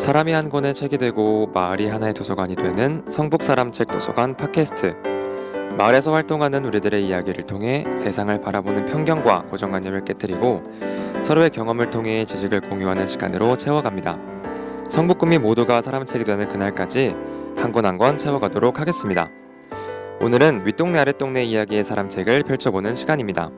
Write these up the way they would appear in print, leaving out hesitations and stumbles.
사람이 한 권의 책이 되고 마을이 하나의 도서관이 되는 성북사람책 도서관 팟캐스트. 마을에서 활동하는 우리들의 이야기를 통해 세상을 바라보는 편견과 고정관념을 깨뜨리고 서로의 경험을 통해 지식을 공유하는 시간으로 채워갑니다. 성북구민 모두가 사람책이 되는 그날까지 한 권 한 권 채워가도록 하겠습니다. 오늘은 윗동네 아랫동네 이야기의 사람책을 펼쳐보는 시간입니다.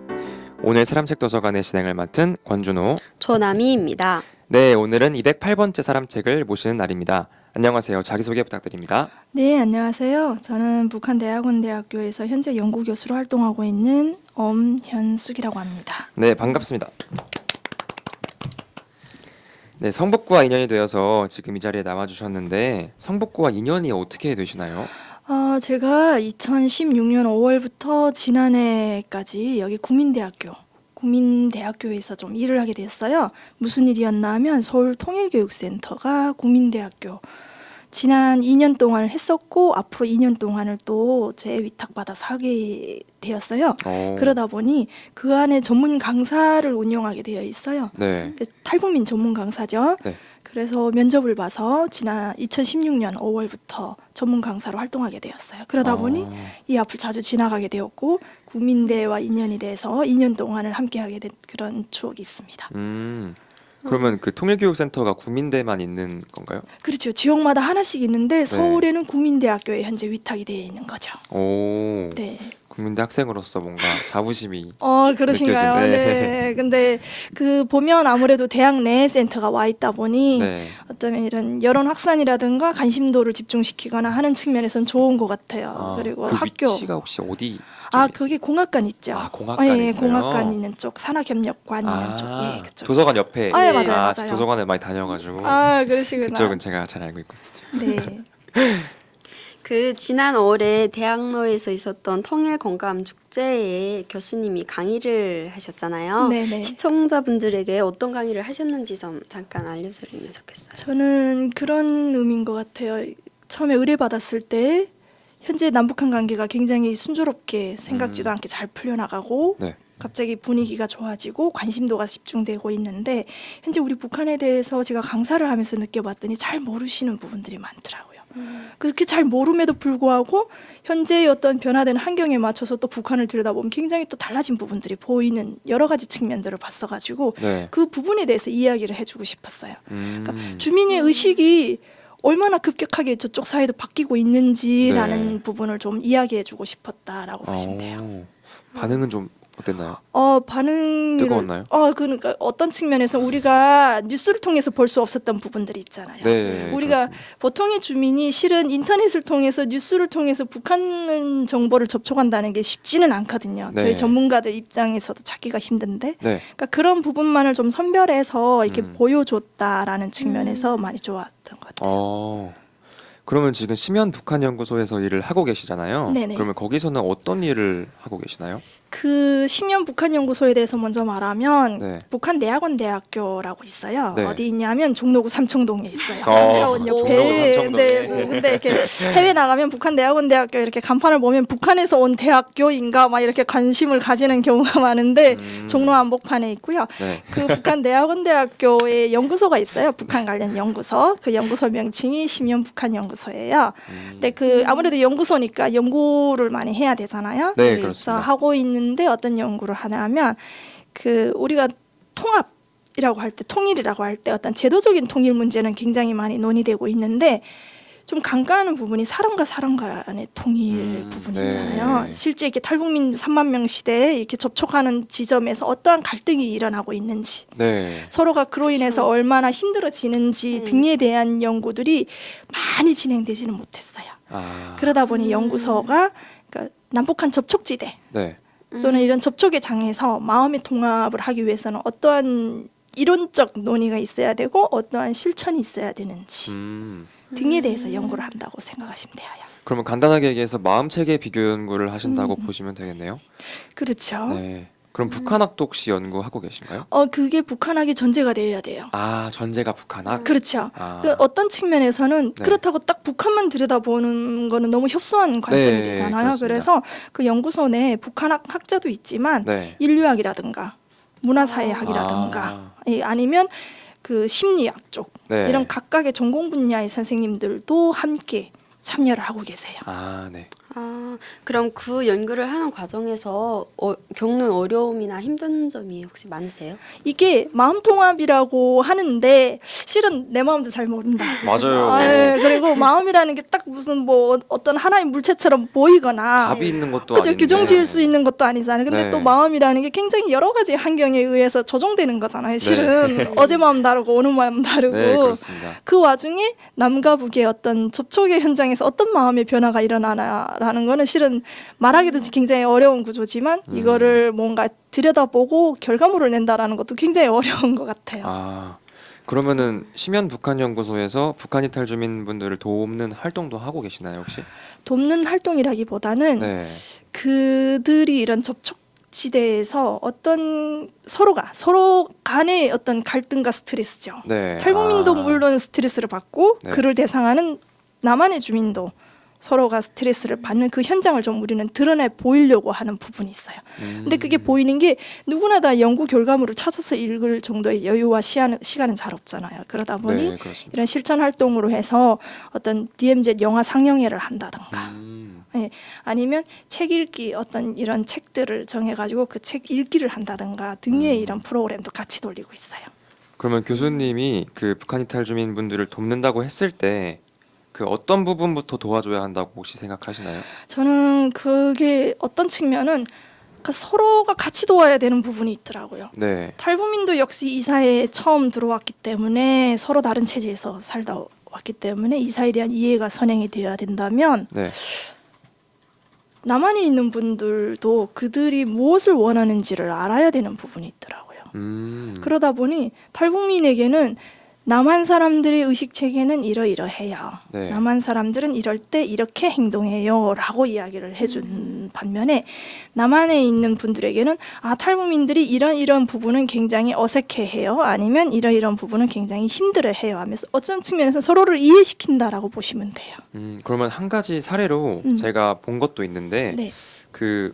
오늘 사람책 도서관의 진행을 맡은 권준호, 조나미입니다. 네, 오늘은 208번째 사람책을 모시는 날입니다. 안녕하세요. 자기소개 부탁드립니다. 네, 안녕하세요. 저는 북한대학원대학교에서 현재 연구교수로 활동하고 있는 엄현숙이라고 합니다. 네, 반갑습니다. 네, 성북구와 인연이 되어서 지금 이 자리에 나와주셨는데 성북구와 인연이 어떻게 되시나요? 제가 2016년 5월부터 지난해까지 여기 국민대학교에서 좀 일을 하게 됐어요. 무슨 일이었나 하면 서울통일교육센터가 국민대학교 지난 2년 동안을 했었고 앞으로 2년 동안을 또 제 위탁받아서 하게 되었어요. 그러다 보니 그 안에 전문 강사를 운영하게 되어 있어요. 네. 탈북민 전문 강사죠. 네. 그래서 면접을 봐서 지난 2016년 5월부터 전문 강사로 활동하게 되었어요. 그러다 보니 이 앞을 자주 지나가게 되었고 국민대와 인연이 돼서 2년 동안을 함께하게 된 그런 추억이 있습니다. 그러면 그 통일교육센터가 국민대만 있는 건가요? 그렇죠. 지역마다 하나씩 있는데 서울에는 국민대학교에 현재 위탁이 되어 있는 거죠. 오, 네. 국민대 학생으로서 뭔가 자부심이 그러신가요? 느껴지네. 네. 근데 그 보면 아무래도 대학 내에 센터가 와 있다 보니 네. 어쩌면 이런 여론 확산이라든가 관심도를 집중시키거나 하는 측면에서는 좋은 것 같아요. 그리고 그 학교 위치가 혹시 어디? 그게 공학관 있죠. 공학관이 있어요? 공학관 있는 쪽, 산학협력관 있는 쪽. 예, 그쪽. 도서관 옆에. 네, 맞아요. 도서관을 많이 다녀가지고. 그러시구나. 그쪽은 제가 잘 알고 있거든요. 네. 그 지난 5월에 대학로에서 있었던 통일공감축제에 교수님이 강의를 하셨잖아요. 네네. 시청자분들에게 어떤 강의를 하셨는지 좀 잠깐 알려드리면 좋겠어요. 저는 그런 의미인 것 같아요. 처음에 의뢰받았을 때 현재 남북한 관계가 굉장히 순조롭게 생각지도 않게 잘 풀려나가고 네. 갑자기 분위기가 좋아지고 관심도가 집중되고 있는데 현재 우리 북한에 대해서 제가 강사를 하면서 느껴봤더니 잘 모르시는 부분들이 많더라고요. 그렇게 잘 모름에도 불구하고 현재의 어떤 변화된 환경에 맞춰서 또 북한을 들여다보면 굉장히 또 달라진 부분들이 보이는 여러 가지 측면들을 봤어가지고 네. 그 부분에 대해서 이야기를 해주고 싶었어요. 그러니까 주민의 의식이 얼마나 급격하게 저쪽 사회도 바뀌고 있는지라는 부분을 좀 이야기해주고 싶었다라고 하시면 돼요. 반응은 좀 어땠나요? 반응이 뜨거웠나요? 그러니까 어떤 측면에서 우리가 뉴스를 통해서 볼 수 없었던 부분들이 있잖아요. 네, 우리가 그렇습니다. 보통의 주민이 실은 인터넷을 통해서 뉴스를 통해서 북한 정보를 접촉한다는 게 쉽지는 않거든요. 네. 저희 전문가들 입장에서도 찾기가 힘든데, 네. 그러니까 그런 부분만을 좀 선별해서 이렇게 보여줬다라는 측면에서 많이 좋았던 것 같아요. 그러면 지금 심연 북한연구소에서 일을 하고 계시잖아요. 네네. 그러면 거기서는 어떤 일을 하고 계시나요? 그 심연 북한연구소에 대해서 먼저 말하면 네. 북한대학원대학교라고 있어요. 네. 어디 있냐면 종로구 삼청동에 있어요. 종로구 옆에. 삼청동에. 네. 근데 이렇게 해외 나가면 북한대학원대학교 이렇게 간판을 보면 북한에서 온 대학교인가 막 이렇게 관심을 가지는 경우가 많은데 종로 한복판에 있고요. 네. 그 북한대학원대학교에 연구소가 있어요. 북한 관련 연구소. 그 연구소 명칭이 심연 북한연구소예요. 근데 그 아무래도 연구소니까 연구를 많이 해야 되잖아요. 네, 그래서 그렇습니다. 하고 있는데 어떤 연구를 하냐면 그 우리가 통합이라고 할 때 통일이라고 할 때 어떤 제도적인 통일 문제는 굉장히 많이 논의되고 있는데 좀 간과하는 부분이 사람과 사람 간의 통일 부분이잖아요. 네. 실제 이렇게 탈북민 3만 명 시대에 이렇게 접촉하는 지점에서 어떠한 갈등이 일어나고 있는지 네. 서로가 그로 인해서 얼마나 힘들어지는지 등에 대한 연구들이 많이 진행되지는 못했어요. 그러다 보니 연구소가 그러니까 남북한 접촉지대 네. 또는 이런 접촉의 장에서 마음의 통합을 하기 위해서는 어떠한 이론적 논의가 있어야 되고 어떠한 실천이 있어야 되는지 등에 대해서 연구를 한다고 생각하시면 돼요. 그러면 간단하게 얘기해서 마음체계 비교 연구를 하신다고 보시면 되겠네요. 그렇죠. 네. 그럼 북한학도 혹시 연구하고 계신가요? 그게 북한학이 전제가 되어야 돼요. 전제가 북한학? 그렇죠. 그 어떤 측면에서는 네. 그렇다고 딱 북한만 들여다보는 거는 너무 협소한 관점이 네, 되잖아요. 그렇습니다. 그래서 그 연구소 내에 북한학 학자도 있지만 네. 인류학이라든가 문화사회학이라든가 아니면 그 심리학 쪽 네. 이런 각각의 전공 분야의 선생님들도 함께 참여를 하고 계세요. 아, 네. 아, 그럼 그 연구를 하는 과정에서 겪는 어려움이나 힘든 점이 혹시 많으세요? 이게 마음 통합이라고 하는데 실은 내 마음도 잘 모른다. 맞아요. 아, 예. 그리고 마음이라는 게 딱 무슨 뭐 어떤 하나의 물체처럼 보이거나 답이 있는 것도 그죠, 아닌데. 규정 지을 수 있는 것도 아니잖아요. 근데 네. 또 마음이라는 게 굉장히 여러 가지 환경에 의해서 조정되는 거잖아요. 실은 네. 어제 마음 다르고 오늘 마음 다르고 네, 그렇습니다. 그 와중에 남과 북의 어떤 접촉의 현장에서 어떤 마음의 변화가 일어나나라는 거는 실은 말하기도 굉장히 어려운 구조지만 이거를 뭔가 들여다보고 결과물을 낸다라는 것도 굉장히 어려운 것 같아요. 아, 그러면은 심연 북한 연구소에서 북한 이탈 주민분들을 돕는 활동도 하고 계시나요, 혹시? 돕는 활동이라기보다는 네. 그들이 이런 접촉 지대에서 어떤 서로 간의 어떤 갈등과 스트레스죠. 네. 탈북민도 아, 물론 스트레스를 받고 네. 그를 대상하는 남한의 주민도 서로가 스트레스를 받는 그 현장을 좀 우리는 드러내 보이려고 하는 부분이 있어요. 근데 그게 보이는 게 누구나 다 연구 결과물을 찾아서 읽을 정도의 여유와 시간은 잘 없잖아요. 그러다 보니 네, 그렇습니다. 이런 실천 활동으로 해서 어떤 DMZ 영화 상영회를 한다든가 아니면 책 읽기 어떤 이런 책들을 정해가지고 그 책 읽기를 한다든가 등의 이런 프로그램도 같이 돌리고 있어요. 그러면 교수님이 그 북한 이탈 주민분들을 돕는다고 했을 때 그 어떤 부분부터 도와줘야 한다고 혹시 생각하시나요? 저는 그게 어떤 측면은 그 서로가 같이 도와야 되는 부분이 있더라고요. 네. 탈북민도 역시 이 사회에 처음 들어왔기 때문에 서로 다른 체제에서 살다 왔기 때문에 이 사회에 대한 이해가 선행이 되어야 된다면 네. 남한에 있는 분들도 그들이 무엇을 원하는지를 알아야 되는 부분이 있더라고요. 그러다 보니 탈북민에게는 남한 사람들의 의식 체계는 이러이러해요. 네. 남한 사람들은 이럴 때 이렇게 행동해요라고 이야기를 해준 반면에 남한에 있는 분들에게는 아 탈북민들이 이런 부분은 굉장히 어색해해요. 아니면 이런 부분은 굉장히 힘들어해요. 하면서 어떤 측면에서 서로를 이해시킨다라고 보시면 돼요. 그러면 한 가지 사례로 제가 본 것도 있는데 네. 그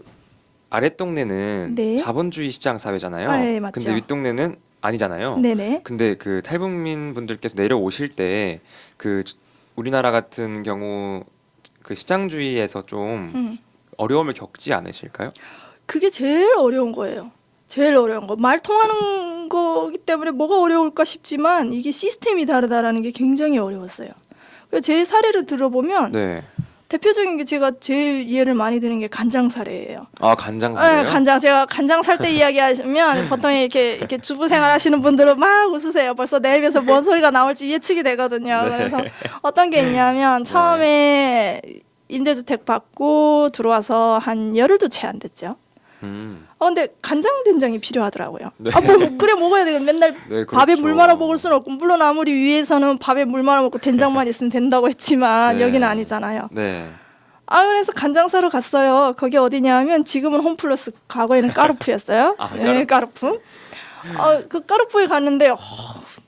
아랫동네는 네. 자본주의 시장 사회잖아요. 아, 네, 맞죠. 근데 윗동네는 아니잖아요. 네네. 근데 그 탈북민 분들께서 내려오실 때 그 우리나라 같은 경우 그 시장주의에서 좀 어려움을 겪지 않으실까요? 그게 제일 어려운 거예요. 제일 어려운 거. 말 통하는 거기 때문에 뭐가 어려울까 싶지만 이게 시스템이 다르다라는 게 굉장히 어려웠어요. 그래서 제 사례를 들어보면 네. 대표적인 게 제가 제일 이해를 많이 드는 게 간장 사례예요. 아, 간장 사례요? 간장 제가 간장 살 때 이야기하시면 보통 이렇게 주부 생활하시는 분들은 막 웃으세요. 벌써 내 입에서 뭔 소리가 나올지 예측이 되거든요. 네. 그래서 어떤 게 있냐면 처음에 임대주택 받고 들어와서 한 열흘도 채 안 됐죠. 근데 간장 된장이 필요하더라고요. 네. 뭐 그래 먹어야 되겠 맨날 네, 밥에 그렇죠. 물 말아 먹을 수는 없고 물론 아무리 위에서는 밥에 물 말아 먹고 된장만 있으면 된다고 했지만 네. 여기는 아니잖아요. 네. 그래서 간장 사러 갔어요. 거기 어디냐면 지금은 홈플러스, 과거에는 까르푸였어요. 아, 네, 까르푸. 그 까르푸에 갔는데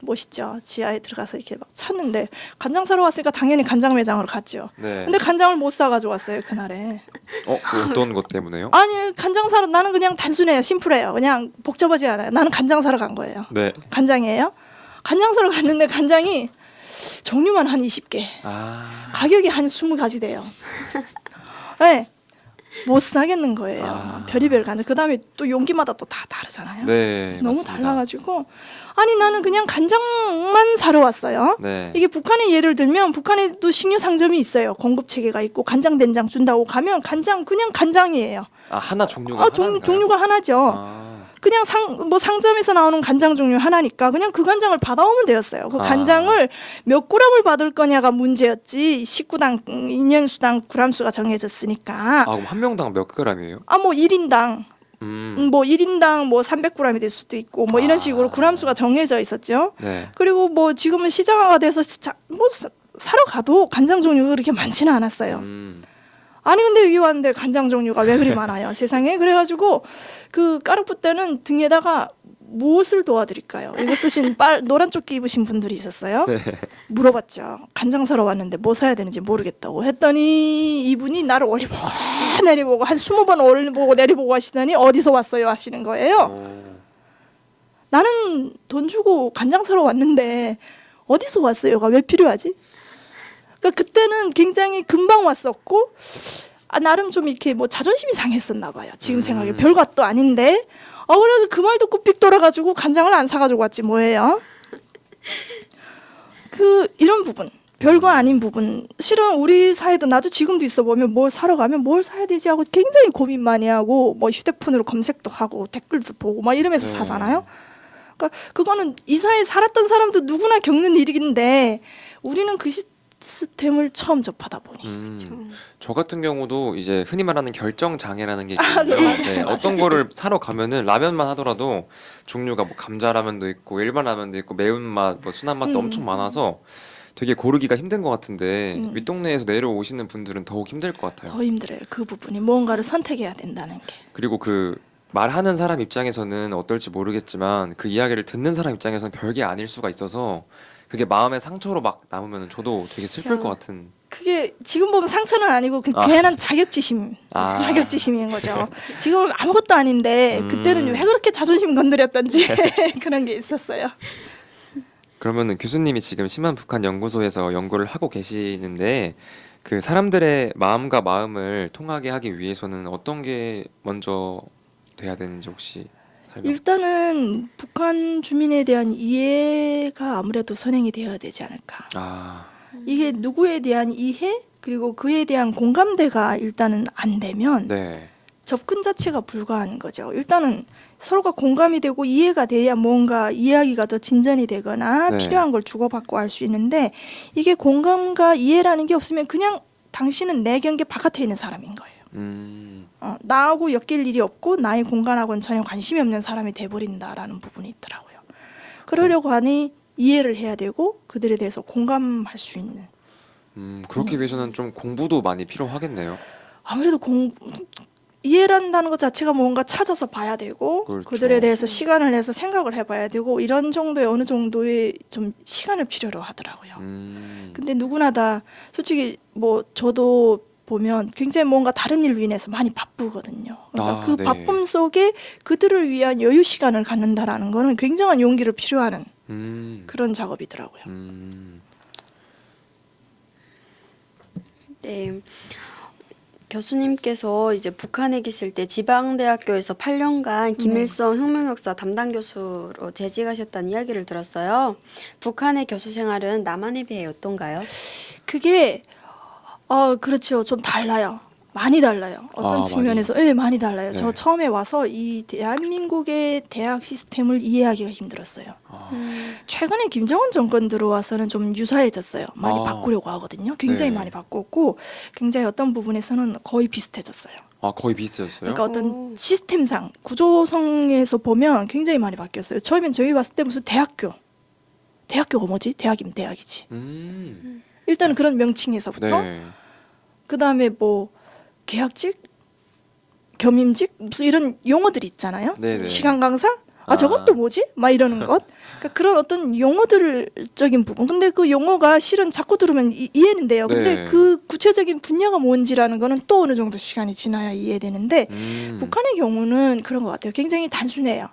멋있죠. 지하에 들어가서 이렇게 막 찾는데 간장 사러 왔으니까 당연히 간장 매장으로 갔죠. 네. 근데 간장을 못 사가지고 왔어요 그날에. 그 어떤 것 때문에요? 아니 간장 사러 나는 그냥 단순해요. 심플해요. 그냥 복잡하지 않아요. 나는 간장 사러 간 거예요. 네. 간장이에요. 간장 사러 갔는데 간장이 종류만 한 20개. 가격이 한 20가지 돼요. 네. 못 사겠는 거예요. 별의별 간장. 그다음에 또 용기마다 또 다 다르잖아요. 네. 너무 맞습니다. 달라가지고 아니 나는 그냥 간장만 사러 왔어요. 네. 이게 북한의 예를 들면 북한에도 식료 상점이 있어요. 공급 체계가 있고 간장 된장 준다고 가면 간장 그냥 간장이에요. 하나 종류가 하나인가요? 종류가 하나죠. 그냥 상점에서 나오는 간장 종류 하나니까 그냥 그 간장을 받아오면 되었어요. 그 간장을 몇 그램을 받을 거냐가 문제였지 식구당 2년수당 그램수가 정해졌으니까. 그럼 한 명당 몇 g이에요? 뭐 1인당 뭐 1인당 뭐 300g이 될 수도 있고 뭐 이런 식으로 그램수가 정해져 있었죠. 네. 그리고 뭐 지금은 시장화가 돼서 사러 가도 간장 종류가 그렇게 많지는 않았어요. 아니 근데 여기 왔는데 간장 종류가 왜 그리 많아요 세상에. 그래가지고 그 까르푸 때는 등에다가 무엇을 도와드릴까요? 이거 쓰신 노란 조끼 입으신 분들이 있었어요. 네. 물어봤죠. 간장 사러 왔는데 뭐 사야 되는지 모르겠다고 했더니 이분이 나를 올리보고 내리보고 한 20번 올리보고 내리보고 하시더니 어디서 왔어요 하시는 거예요. 나는 돈 주고 간장 사러 왔는데 어디서 왔어요가 왜 필요하지? 그러니까 그때는 굉장히 금방 왔었고 나름 좀 이렇게 뭐 자존심이 상했었나 봐요. 지금 생각에 별것도 아닌데 그래도 그 말 듣고 삑 돌아가지고 간장을 안 사가지고 왔지 뭐예요? 이런 부분 별거 아닌 부분 실은 우리 사회도 나도 지금도 있어 보면 뭘 사러 가면 뭘 사야 되지 하고 굉장히 고민 많이 하고 뭐 휴대폰으로 검색도 하고 댓글도 보고 막 이러면서 네. 사잖아요. 그러니까 그거는 이 사회에 살았던 사람도 누구나 겪는 일인데 우리는 그 시스템을 처음 접하다 보니 저 같은 경우도 이제 흔히 말하는 결정 장애라는 게 아, 있거든요. 네. 네, 어떤 거를 사러 가면은 라면만 하더라도 종류가 뭐 감자 라면도 있고 일반 라면도 있고 매운맛, 뭐 순한 맛도 엄청 많아서 되게 고르기가 힘든 것 같은데 윗동네에서 내려오시는 분들은 더욱 힘들 것 같아요. 더 힘들어요. 그 부분이 뭔가를 선택해야 된다는 게. 그리고 그 말하는 사람 입장에서는 어떨지 모르겠지만 그 이야기를 듣는 사람 입장에서는 별게 아닐 수가 있어서 그게 마음의 상처로 막 남으면 저도 되게 슬플 그렇죠. 것 같은. 그게 지금 보면 상처는 아니고 그 아. 괜한 자격지심, 아. 자격지심인 거죠. 지금은 아무것도 아닌데 그때는 왜 그렇게 자존심 건드렸던지 그런 게 있었어요. 그러면은 교수님이 지금 심한 북한 연구소에서 연구를 하고 계시는데 그 사람들의 마음과 마음을 통하게 하기 위해서는 어떤 게 먼저 돼야 되는지 혹시 설명. 일단은 북한 주민에 대한 이해가 아무래도 선행이 되어야 되지 않을까. 아, 이게 누구에 대한 이해 그리고 그에 대한 공감대가 일단은 안 되면 네. 접근 자체가 불가한 거죠. 일단은 서로가 공감이 되고 이해가 돼야 뭔가 이야기가 더 진전이 되거나 네. 필요한 걸 주고받고 할 수 있는데 이게 공감과 이해라는 게 없으면 그냥 당신은 내 경계 바깥에 있는 사람인 거예요. 나하고 엮일 일이 없고 나의 공간하고는 전혀 관심이 없는 사람이 돼버린다라는 부분이 있더라고요. 그러려고 하니 이해를 해야 되고 그들에 대해서 공감할 수 있는 그렇기 위해서는 좀 공부도 많이 필요하겠네요. 아무래도 이해를 한다는 것 자체가 뭔가 찾아서 봐야 되고 그렇죠. 그들에 대해서 시간을 내서 생각을 해봐야 되고 이런 정도의 어느 정도의 좀 시간을 필요로 하더라고요. 근데 누구나 다 솔직히 뭐 저도 보면 굉장히 뭔가 다른 일로 인해서 많이 바쁘거든요. 그러니까 그 네. 바쁨 속에 그들을 위한 여유 시간을 갖는다라는 거는 굉장한 용기를 필요하는 그런 작업이더라고요. 네. 교수님께서 이제 북한에 계실 때 지방대학교에서 8년간 김일성 혁명역사 담당 교수로 재직하셨다는 이야기를 들었어요. 북한의 교수 생활은 남한에 비해 어떤가요? 그게 그렇죠. 좀 달라요. 많이 달라요. 어떤 측면에서 많이 달라요. 네. 저 처음에 와서 이 대한민국의 대학 시스템을 이해하기가 힘들었어요. 최근에 김정은 정권 들어와서는 좀 유사해졌어요. 많이 바꾸려고 하거든요. 굉장히 네. 많이 바꿨고 굉장히 어떤 부분에서는 거의 비슷해졌어요. 아, 거의 비슷해졌어요? 그러니까 어떤 시스템상 구조성에서 보면 굉장히 많이 바뀌었어요. 처음엔 저희 왔을 때 무슨 대학교가 뭐지? 대학이면 대학이지. 일단은 그런 명칭에서부터 네. 그다음에 뭐 계약직, 겸임직 무슨 이런 용어들이 있잖아요. 네네. 시간 강사? 저건 또 뭐지? 막 이러는 것. 그러니까 그런 어떤 용어들적인 부분. 근데 그 용어가 실은 자꾸 들으면 이해는 돼요. 근데 네. 그 구체적인 분야가 뭔지라는 거는 또 어느 정도 시간이 지나야 이해되는데 북한의 경우는 그런 것 같아요. 굉장히 단순해요.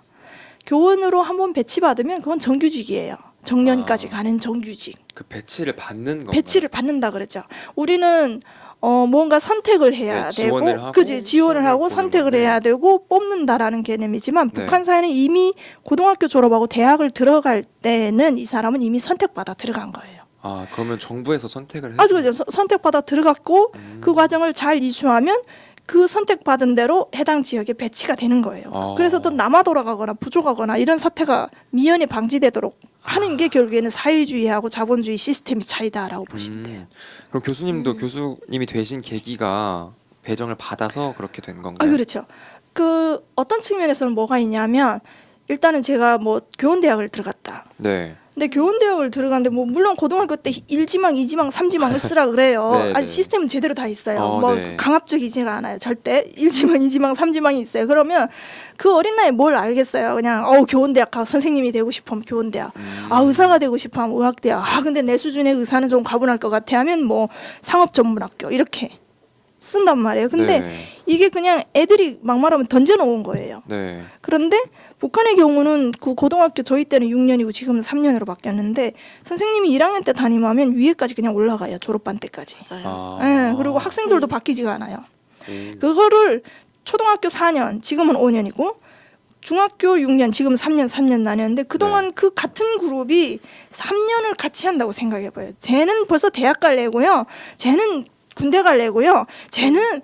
교원으로 한번 배치받으면 그건 정규직이에요. 정년까지 가는 정규직. 그 배치를 받는 건가요? 배치를 받는다 그랬죠. 우리는 뭔가 선택을 해야 네, 지원을 되고, 하고 그지 지원을 하고 보는 선택을 건데. 해야 되고 뽑는다라는 개념이지만 네. 북한 사회는 이미 고등학교 졸업하고 대학을 들어갈 때는 이 사람은 이미 선택받아 들어간 거예요. 아, 그러면 정부에서 선택을 아주 그죠. 선택받아 들어갔고 그 과정을 잘 이수하면 그 선택받은 대로 해당 지역에 배치가 되는 거예요. 그래서 또 남아 돌아가거나 부족하거나 이런 사태가 미연에 방지되도록 하는 게 결국에는 사회주의하고 자본주의 시스템의 차이다라고 보시면 돼요. 그럼 교수님도 교수님이 되신 계기가 배정을 받아서 그렇게 된 건가요? 그렇죠. 그 어떤 측면에서는 뭐가 있냐면 일단은 제가 뭐 교원대학을 들어갔다. 네. 근데 교원대학을 들어갔는데 뭐 물론 고등학교 때 1지망, 2지망, 3지망을 쓰라 그래요. 네, 네. 시스템은 제대로 다 있어요. 네. 강압적이지가 않아요. 절대 1지망, 2지망, 3지망이 있어요. 그러면 그 어린 나이에 뭘 알겠어요. 그냥 교원대학 가서 선생님이 되고 싶으면 교원대학. 의사가 되고 싶으면 의학대학. 근데 내 수준의 의사는 좀 가분할 것 같아 하면 뭐 상업전문학교 이렇게 쓴단 말이에요. 근데 네. 이게 그냥 애들이 막말하면 던져놓은 거예요. 네. 그런데 북한의 경우는 그 고등학교 저희 때는 6년이고 지금은 3년으로 바뀌었는데 선생님이 1학년 때 담임하면 위에까지 그냥 올라가요. 졸업반 때까지. 맞아요. 예, 그리고 학생들도 바뀌지가 않아요. 오. 그거를 초등학교 4년, 지금은 5년이고 중학교 6년, 지금 3년 나뉘었는데 그동안 네. 그 같은 그룹이 3년을 같이 한다고 생각해봐요. 쟤는 벌써 대학 갈래고요. 쟤는 군대 갈래고요. 쟤는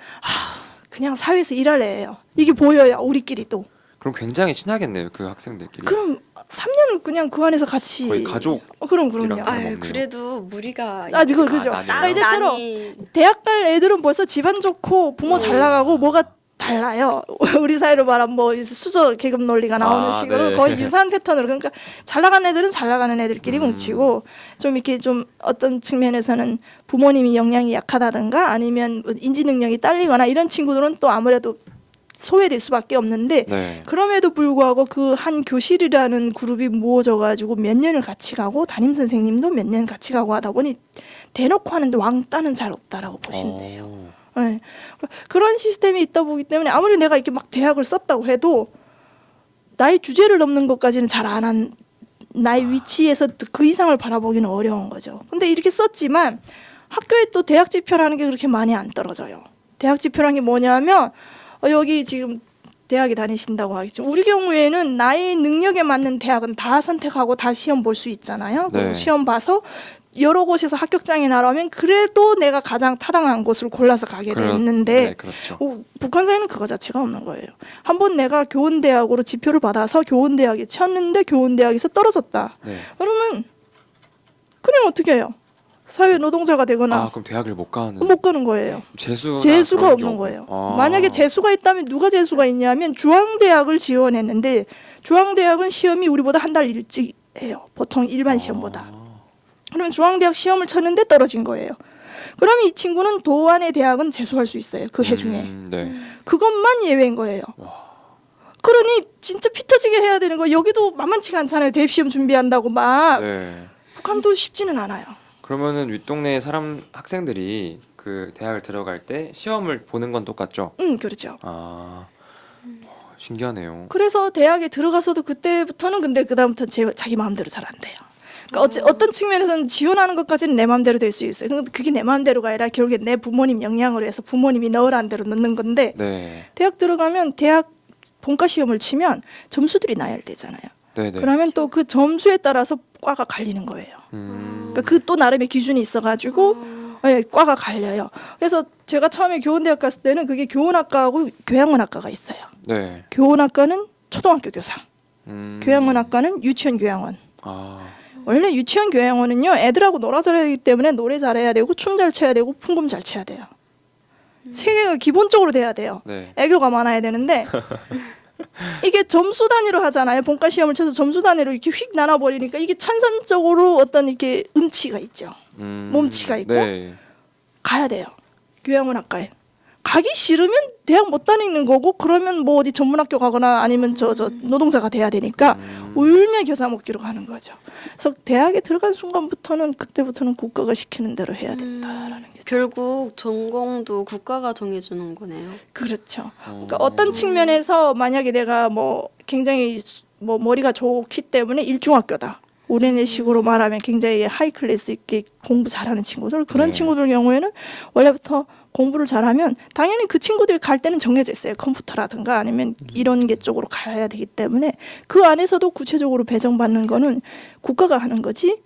그냥 사회에서 일할 애예요. 이게 보여요. 우리끼리도. 그럼 굉장히 친하겠네요, 그 학생들끼리. 그럼 3년을 그냥 그 안에서 같이 거의 가족. 그럼요. 이랑. 아유 먹네요. 그래도 무리가 그죠. 나뉘어요? 아, 이제처럼 난이 대학 갈 애들은 벌써 집안 좋고 부모 잘 나가고 뭐가 달라요. 우리 사회로 말하면 뭐 수저 계급 논리가 나오는 식으로 네. 거의 유사한 패턴으로 그러니까 잘 나가는 애들은 잘 나가는 애들끼리 뭉치고 좀 이렇게 좀 어떤 측면에서는 부모님이 역량이 약하다든가 아니면 인지 능력이 딸리거나 이런 친구들은 또 아무래도 소외될 수밖에 없는데 네. 그럼에도 불구하고 그 한 교실이라는 그룹이 모아져 가지고 몇 년을 같이 가고 담임 선생님도 몇 년 같이 가고 하다 보니 대놓고 하는데 왕따는 잘 없다라고 보시면 돼요. 네. 그런 시스템이 있다 보기 때문에 아무리 내가 이렇게 막 대학을 썼다고 해도 나의 주제를 넘는 것까지는 잘 안 한 나의 위치에서 그 이상을 바라보기는 어려운 거죠. 근데 이렇게 썼지만 학교에 또 대학 지표라는 게 그렇게 많이 안 떨어져요. 대학 지표라는 게 뭐냐면 여기 지금 대학에 다니신다고 하겠죠. 우리 경우에는 나의 능력에 맞는 대학은 다 선택하고 다 시험 볼 수 있잖아요. 네. 그리고 시험 봐서 여러 곳에서 합격장이 나오면 그래도 내가 가장 타당한 곳을 골라서 가게 됐는데 네, 그렇죠. 북한 사회는 그거 자체가 없는 거예요. 한번 내가 교원대학으로 지표를 받아서 교원대학에 쳤는데 교원대학에서 떨어졌다. 네. 그러면 그냥 어떻게 해요? 사회 노동자가 되거나 그럼 대학을 못 가는. 못 가는 거예요. 재수나 재수가 그런 게 없는 없고. 거예요. 만약에 재수가 있다면 누가 재수가 있냐면 중앙대학을 지원했는데 중앙대학은 시험이 우리보다 한 달 일찍 해요. 보통 일반 시험보다. 그러면 중앙대학 시험을 쳤는데 떨어진 거예요. 그러면 이 친구는 도안의 대학은 재수할 수 있어요. 그 해 중에. 네. 그것만 예외인 거예요. 그러니 진짜 피 터지게 해야 되는 거. 여기도 만만치가 않잖아요. 대입시험 준비한다고 막. 네. 북한도 쉽지는 않아요. 그러면은 윗동네 사람 학생들이 그 대학을 들어갈 때 시험을 보는 건 똑같죠? 그렇죠. 신기하네요. 그래서 대학에 들어가서도 그때부터는 근데 그다음부터 자기 마음대로 잘 안 돼요. 그러니까 어떤 측면에서는 지원하는 것까지는 내 마음대로 될 수 있어요. 근데 그게 내 마음대로가 아니라 결국에 내 부모님 영향으로 해서 부모님이 넣으라는 대로 넣는 건데 네. 대학 들어가면 대학 본과 시험을 치면 점수들이 나열되잖아요. 네네. 그러면 또 그 점수에 따라서 과가 갈리는 거예요. 그러니까 그 또 나름의 기준이 있어가지고 과가 갈려요. 그래서 제가 처음에 교원대학 갔을 때는 그게 교원학과하고 교양원학과가 있어요. 네. 교원학과는 초등학교 교사, 교양원학과는 유치원 교양원. 원래 유치원 교양원은요 애들하고 놀아서 해야 되기 때문에 노래 잘해야 되고 춤 잘 춰야 되고 풍금 잘 춰야 돼요. 세 개가 기본적으로 돼야 돼요. 네. 애교가 많아야 되는데 이게 점수 단위로 하잖아요. 본과 시험을 쳐서 점수 단위로 이렇게 휙 나눠버리니까 이게 찬산적으로 어떤 이렇게 음치가 있죠. 몸치가 있고 네. 가야 돼요. 교양원학과에. 가기 싫으면 대학 못 다니는 거고 그러면 뭐 어디 전문학교 가거나 아니면 저 노동자가 돼야 되니까 울며 겨자 먹기로 가는 거죠. 그래서 대학에 들어간 순간부터는 그때부터는 국가가 시키는 대로 해야 된다라는 게 결국 전공도 국가가 정해주는 거네요. 그렇죠. 그러니까 어떤 측면에서 만약에 내가 뭐 굉장히 뭐 머리가 좋기 때문에 일중학교다. 우리네 식으로 말하면 굉장히 하이 클래스 있게 공부 잘하는 친구들 그런 네. 친구들 경우에는 원래부터 공부를 잘하면 당연히 그 친구들이 갈 때는 정해져 있어요. 컴퓨터라든가 아니면 이런 게 쪽으로 가야 되기 때문에 그 안에서도 구체적으로 배정받는 거는 국가가 하는 거지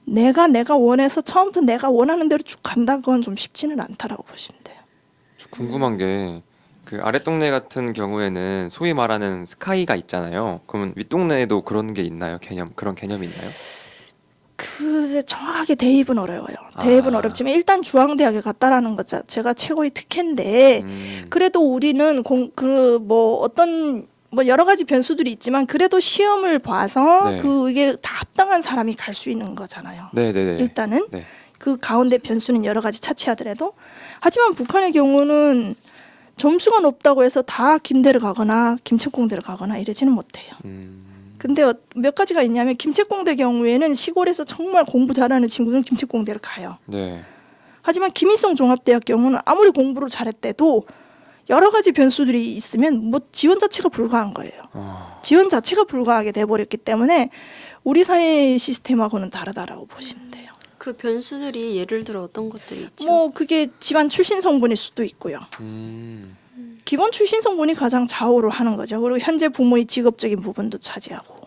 내가 원해서 처음부터 내가 원하는 대로 쭉 간다 그건 좀 쉽지는 않다라고 보시면 돼요. 궁금한 게 그 아랫동네 같은 경우에는 소위 말하는 스카이가 있잖아요. 그러면 윗동네에도 그런 게 있나요? 그런 개념이 있나요? 그 정확하게 대입은 어려워요. 대입은 어렵지만 일단 중앙대학에 갔다라는 것 자체가 최고의 특혜인데 그래도 우리는 어떤 여러 가지 변수들이 있지만 그래도 시험을 봐서 네. 그게 다 합당한 사람이 갈 수 있는 거잖아요. 네네네. 일단은 네. 그 가운데 변수는 여러 가지 차치하더라도 하지만 북한의 경우는 점수가 높다고 해서 다 김대를 가거나 김책공대를 가거나 이러지는 못해요. 근데 몇 가지가 있냐면 김책공대 경우에는 시골에서 정말 공부 잘하는 친구들은 김책공대를 가요. 네. 하지만 김일성 종합대학 경우는 아무리 공부를 잘했대도 여러 가지 변수들이 있으면 뭐 지원 자체가 불가한 거예요. 지원 자체가 불가하게 돼버렸기 때문에 우리 사회 시스템하고는 다르다라고 보시면 돼요. 그 변수들이 예를 들어 어떤 것들이 있죠? 뭐 그게 집안 출신 성분일 수도 있고요. 기본 출신 성분이 가장 좌우를 하는 거죠. 그리고 현재 부모의 직업적인 부분도 차지하고.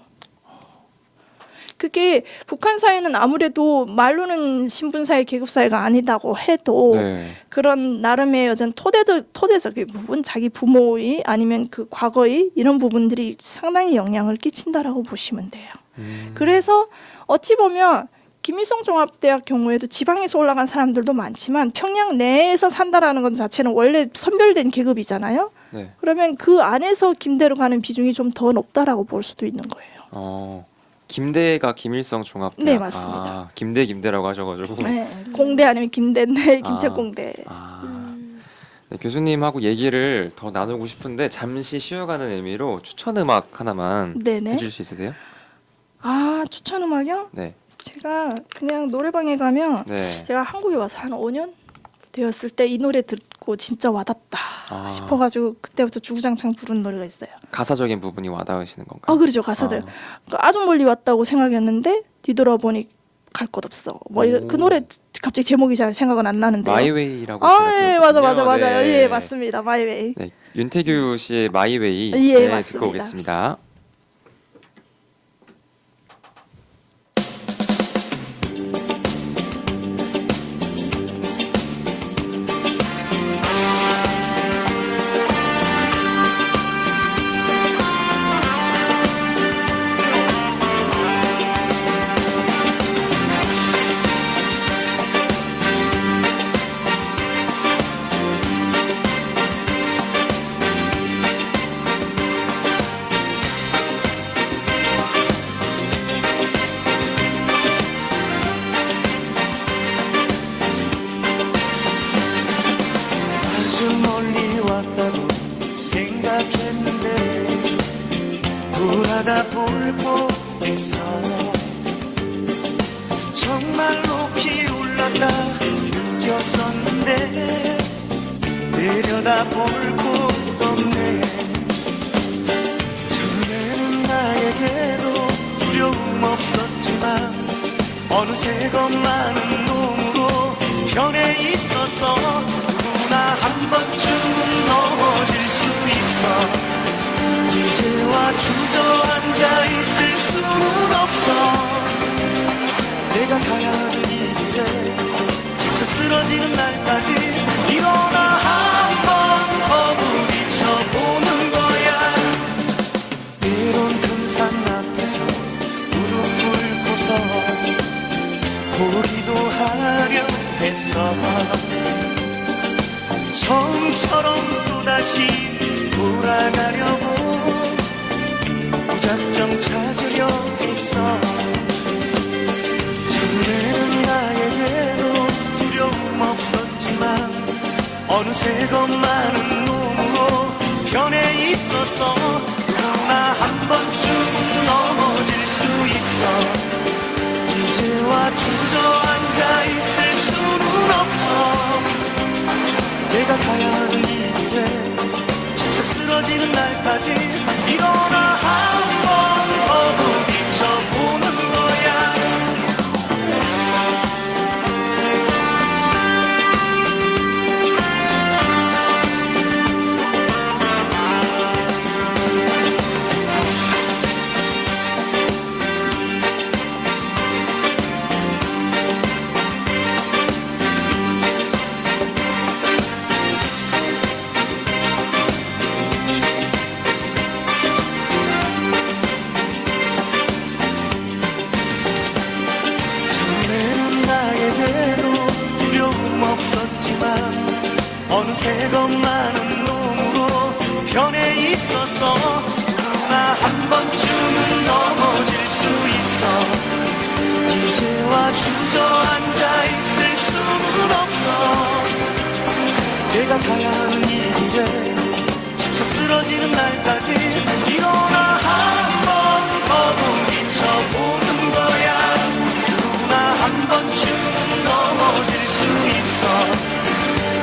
그게 북한 사회는 아무래도 말로는 신분사회, 계급사회가 아니다고 해도 네. 그런 나름의 어떤 토대적인 부분, 자기 부모의 아니면 그 과거의 이런 부분들이 상당히 영향을 끼친다라고 보시면 돼요. 그래서 어찌 보면 김일성 종합대학 경우에도 지방에서 올라간 사람들도 많지만 평양 내에서 산다라는 것 자체는 원래 선별된 계급이잖아요. 네. 그러면 그 안에서 김대로 가는 비중이 좀 더 높다라고 볼 수도 있는 거예요. 김대가 김일성 종합대학. 네, 맞습니다. 아, 김대라고 하셔가지고. 네, 공대 아니면 김대인데 김책공대. 네, 교수님하고 얘기를 더 나누고 싶은데 잠시 쉬어가는 의미로 추천 음악 하나만 네네. 해줄 수 있으세요? 아, 추천 음악이요? 네. 제가 그냥 노래방에 가면 네. 제가 한국에 와서 한 5년 되었을 때 이 노래 듣고 진짜 와닿다 싶어가지고 그때부터 주구장창 부른 노래가 있어요. 가사적인 부분이 와닿으시는 건가요? 그렇죠. 가사들. 아주 멀리 왔다고 생각했는데 뒤돌아보니 갈 곳 없어. 뭐 이런 그 노래 갑자기 제목이 잘 생각은 안 나는데요. 마이웨이라고 예, 맞아요. 네. 예, 맞습니다. 마이웨이. 네, 윤태규 씨의 마이웨이 예, 네, 맞습니다. 듣고 오겠습니다. 아주 멀리 왔다고 생각했는데 돌아다 볼 곳에서 정말 높이 올랐다 느꼈었는데 내려다 볼 곳 없네. 처음에는 나에게도 두려움 없었지만 어느새 겁많은 놈으로 변해 있어서 누구나 한 번쯤은 넘어질 수 있어. 이제와 주저앉아 있을 수는 없어. 내가 가야 하는 이 길에 지쳐 쓰러지는 날까지 일어나 한번 더 부딪혀 보는 거야. 때론 큰 산 앞에서 무릎 꿇고서 보기도 하려 했어. 처음처럼 또다시 돌아가려고 무작정 찾으려 했어. 처음에는 나에게도 두려움 없었지만 어느새 겁많은 놈으로 변해 있어서 누구나 한 번쯤은 넘어질 수 있어. 이제와 주저앉아 있을 수는 없어. 내가 가야 하는 이 길에 지쳐 쓰러지는 날까지 일어나 한 번 더 부딪혀 보는 거야. 처음에는 나에게도 두려움 없었지만 어느새 겁많은 놈으로 변해 있어서 누구나 한 번쯤은 넘어질 수 있어. 이제와 주저앉아 있을 수는 없어. 내가 가야 하는 이 길에 지쳐 쓰러지는 날까지 일어나 한 번 더 부딪혀 보는 거야. 누구나 한 번쯤은 넘어질 수 있어.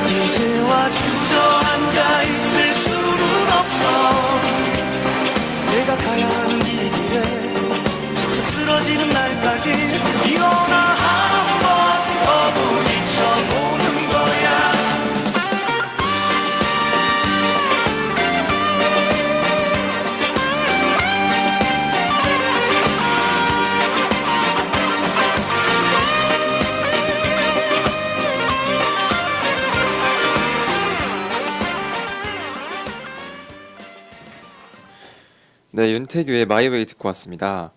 이제와 주저앉아 있을 수는 없어. 내가 가야 하는 이 길에 지쳐 쓰러지는 날까지 일어나 한 번 더 부딪혀보는 거야. 네, 윤태규의 마이웨이 듣고 왔습니다.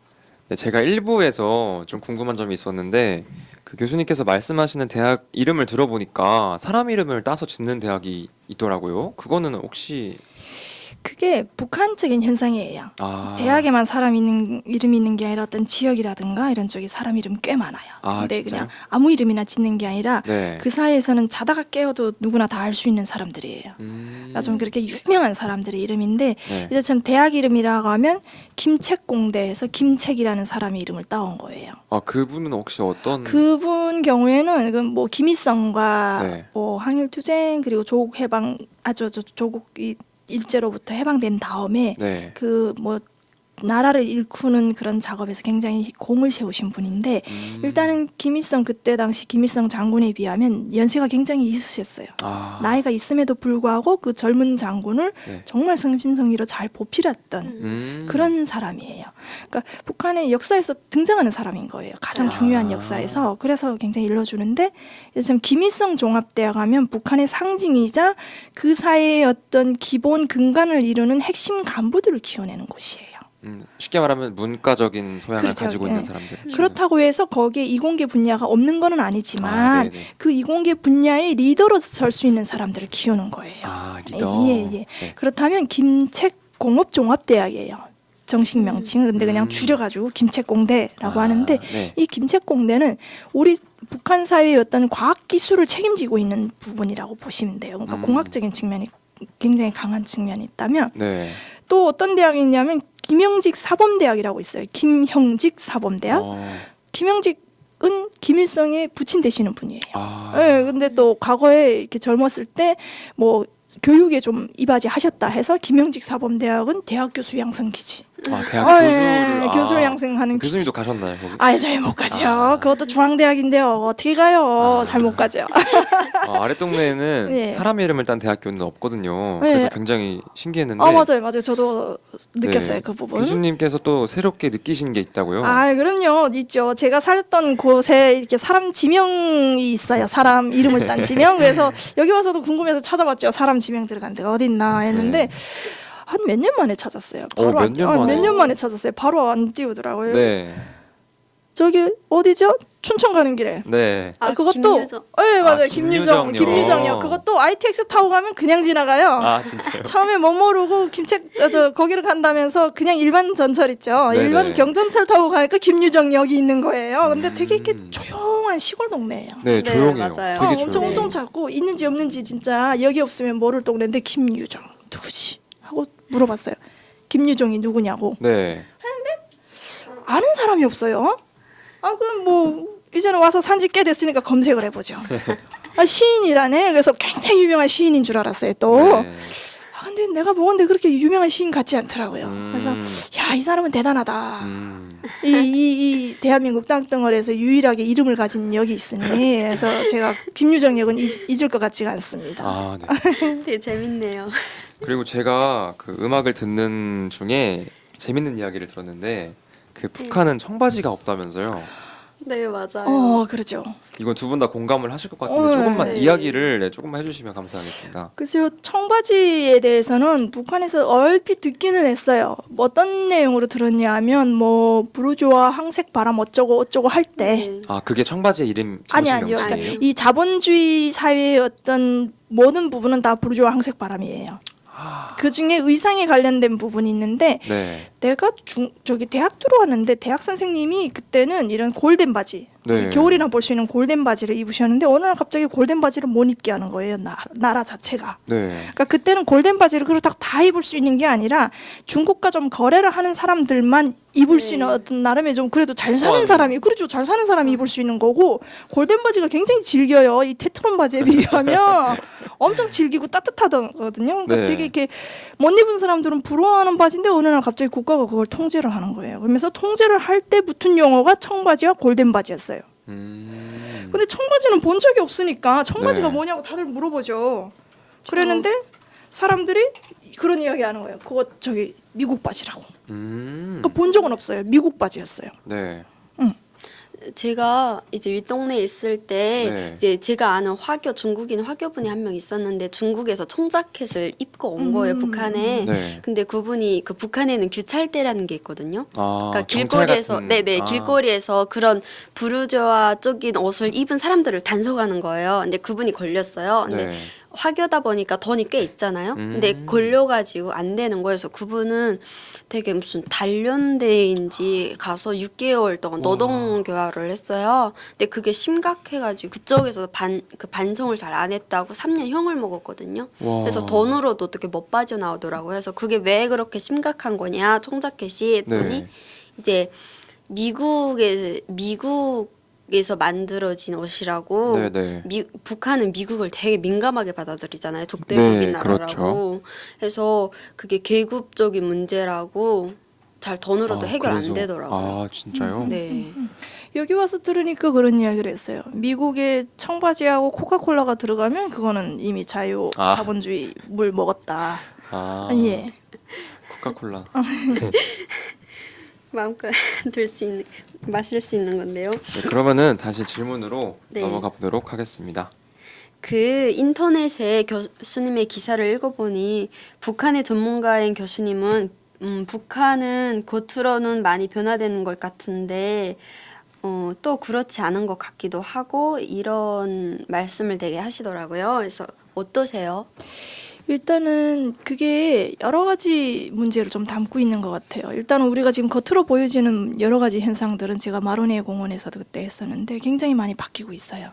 네, 제가 1부에서 좀 궁금한 점이 있었는데 그 교수님께서 말씀하시는 대학 이름을 들어보니까 사람 이름을 따서 짓는 대학이 있더라고요. 그거는 혹시 그게 북한적인 현상이에요. 대학에만 사람 이름이 있는 게 아니라 어떤 지역이라든가 이런 쪽에 사람 이름 꽤 많아요. 근데 진짜요? 그냥 아무 이름이나 짓는 게 아니라 네. 그 사이에서는 자다가 깨어도 누구나 다 알 수 있는 사람들이에요. 그러니까 좀 그렇게 유명한 사람들의 이름인데 네. 이제 참 대학 이름이라고 하면 김책공대에서 김책이라는 사람의 이름을 따온 거예요. 그분은 혹시 어떤 그분 경우에는 그 뭐 김일성과 네. 뭐 항일투쟁 그리고 조국 해방 조국이 일제로부터 해방된 다음에 네. 그 뭐 나라를 일구는 그런 작업에서 굉장히 공을 세우신 분인데 일단은 김일성 그때 당시 김일성 장군에 비하면 연세가 굉장히 있으셨어요. 나이가 있음에도 불구하고 그 젊은 장군을 네. 정말 성심성의로 잘 보필했던 그런 사람이에요. 그러니까 북한의 역사에서 등장하는 사람인 거예요. 가장 중요한 역사에서. 그래서 굉장히 일러주는데 지금 김일성 종합대학 하면 북한의 상징이자 그 사회의 어떤 기본 근간을 이루는 핵심 간부들을 키워내는 곳이에요. 쉽게 말하면 문과적인 소양을 그렇죠. 가지고 있는 네. 사람들. 그렇다고 해서 거기에 이공계 분야가 없는 건 아니지만 네네. 그 이공계 분야의 리더로 설 수 있는 사람들을 키우는 거예요. 리더. 예. 네. 그렇다면 김책공업종합대학이에요. 정식 명칭은 근데 그냥 줄여가지고 김책공대라고 하는데 네. 이 김책공대는 우리 북한 사회의 어떤 과학기술을 책임지고 있는 부분이라고 보시면 돼요. 그러니까 공학적인 측면이 굉장히 강한 측면이 있다면 네. 또 어떤 대학이 있냐면 김영직 사범대학이라고 있어요. 김형직 사범대학. 김영직은 김일성의 부친 되시는 분이에요. 네, 근데 또 과거에 이렇게 젊었을 때 뭐 교육에 좀 이바지 하셨다 해서 김영직 사범대학은 대학 교수 양성 기지. 대학 교수를 예, 교수를 양성하는 기지. 교수님도 가셨나요 거기? 잘 못 가죠. 그것도 중앙대학인데요. 어떻게 가요? 잘 못 가죠. 아랫동네에는 네. 사람 이름을 딴 대학교는 없거든요. 네. 그래서 굉장히 신기했는데 맞아요. 저도 느꼈어요. 네. 그 부분. 교수님께서 또 새롭게 느끼신 게 있다고요? 그럼요. 있죠. 제가 살던 곳에 이렇게 사람 지명이 있어요. 사람 이름을 딴 지명. 그래서 여기 와서도 궁금해서 찾아봤죠. 사람 지명 들어간 데가 어디 있나 했는데 한 몇 년 만에 찾았어요. 바로 몇 년 만에? 몇 년 만에 찾았어요. 바로 안 띄우더라고요. 네. 저기 어디죠? 춘천 가는 길에. 네. 그것도 김유정. 네, 맞아요. 김유정요. 김유정이요. 그것도 ITX 타고 가면 그냥 지나가요. 진짜요? 처음에 못 모르고 거기를 간다면서 그냥 일반 전철 있죠. 네네. 일반 경전철 타고 가니까 김유정역이 있는 거예요. 근데 되게 이렇게 조용한 시골 동네예요. 네, 네, 조용해요. 맞아요. 되게 엄청 조용해요. 엄청 작고 있는지 없는지 진짜 여기 없으면 모를 동네인데 김유정 누구지? 하고 물어봤어요. 김유정이 누구냐고. 네. 아는 사람이 없어요. 그럼 뭐 이제는 와서 산지 꽤 됐으니까 검색을 해보죠. 시인이라네. 그래서 굉장히 유명한 시인인 줄 알았어요. 또. 네. 근데 내가 보건데 그렇게 유명한 시인 같지 않더라고요. 그래서 이 사람은 대단하다. 이 대한민국 땅덩어리에서 유일하게 이름을 가진 역이 있으니 그래서 제가 김유정 역은 잊을 것 같지가 않습니다. 네. 되게 재밌네요. 그리고 제가 그 음악을 듣는 중에 재밌는 이야기를 들었는데 그 북한은 청바지가 없다면서요. 네, 맞아요. 그렇죠. 이건 두 분 다 공감을 하실 것 같은데 조금만 네. 이야기를 조금만 해주시면 감사하겠습니다. 글쎄요, 청바지에 대해서는 북한에서 얼핏 듣기는 했어요. 뭐 어떤 내용으로 들었냐 하면 뭐 부르주아 항색 바람 어쩌고 할 때 네. 그게 청바지의 이름 아니요. 정식 명칭이에요? 그러니까 이 자본주의 사회의 어떤 모든 부분은 다 부르주아 항색 바람이에요. 그 중에 의상에 관련된 부분이 있는데 네. 내가 저기 대학 들어왔는데 대학 선생님이 그때는 이런 골덴 바지 네. 겨울이나 볼 수 있는 골덴 바지를 입으셨는데 어느 날 갑자기 골덴 바지를 못 입게 하는 거예요. 나라 자체가. 네. 그러니까 그때는 골덴 바지를 그렇다고 다 입을 수 있는 게 아니라 중국과 좀 거래를 하는 사람들만 입을 수 있는 어떤 나름의 좀 그래도 잘 사는 사람이 그렇죠. 잘 사는 사람이 입을 수 있는 거고 골덴 바지가 굉장히 질겨요. 이 테트론 바지에 비하면 엄청 질기고 따뜻하거든요. 그러니까 네. 되게 이렇게 못 입은 사람들은 부러워하는 바지인데 어느 날 갑자기 국가가 그걸 통제를 하는 거예요. 그러면서 통제를 할 때 붙은 용어가 청바지와 골덴 바지였어요. 근데 청바지는 본 적이 없으니까 청바지가 네. 뭐냐고 다들 물어보죠. 그랬는데 사람들이 그런 이야기 하는 거예요. 그거 저기 미국 바지라고. 그러니까 본 적은 없어요. 미국 바지였어요. 네. 제가 이제 윗동네에 있을 때 네. 이제 제가 아는 중국인 화교분이 한 명 있었는데 중국에서 청자켓을 입고 온 거예요, 북한에. 네. 근데 그분이 그 북한에는 규찰대라는 게 있거든요. 아, 그러니까 경찰 길거리에서 같은- 네네 아. 길거리에서 그런 부르주아 쪽인 옷을 입은 사람들을 단속하는 거예요. 근데 그분이 걸렸어요. 근데 네. 화교다 보니까 돈이 꽤 있잖아요. 근데 걸려가지고 안 되는 거예요. 그래서 그분은 되게 무슨 단련대인지 가서 6개월 동안 노동 교화를 했어요. 근데 그게 심각해가지고 그쪽에서 반성을 잘 안 했다고 3년 형을 먹었거든요. 와. 그래서 돈으로도 어떻게 못 빠져나오더라고요. 그래서 그게 왜 그렇게 심각한 거냐 청자켓이 했더니 네. 이제 미국에서 만들어진 옷이라고. 네. 북한은 미국을 되게 민감하게 받아들이잖아요. 적대국인 네, 나라라고. 그렇죠. 그래서 그게 계급적인 문제라고 잘 돈으로도 아, 해결 그래서- 안 되더라고요. 아, 진짜요? 네. 여기 와서 들으니까 그런 이야기를 했어요. 미국에 청바지하고 코카콜라가 들어가면 그거는 이미 자본주의 물 먹었다. 아. 예. 코카콜라. 마음껏 마실 수 있는 건데요. 네, 그러면은 다시 질문으로 네. 넘어가 보도록 하겠습니다. 그 인터넷에 교수님의 기사를 읽어보니 북한의 전문가인 교수님은 북한은 겉으로는 많이 변화되는 것 같은데 또 그렇지 않은 것 같기도 하고 이런 말씀을 되게 하시더라고요. 그래서 어떠세요? 일단은 그게 여러 가지 문제를 좀 담고 있는 것 같아요. 일단은 우리가 지금 겉으로 보여지는 여러 가지 현상들은 제가 마로네 공원에서도 그때 했었는데 굉장히 많이 바뀌고 있어요.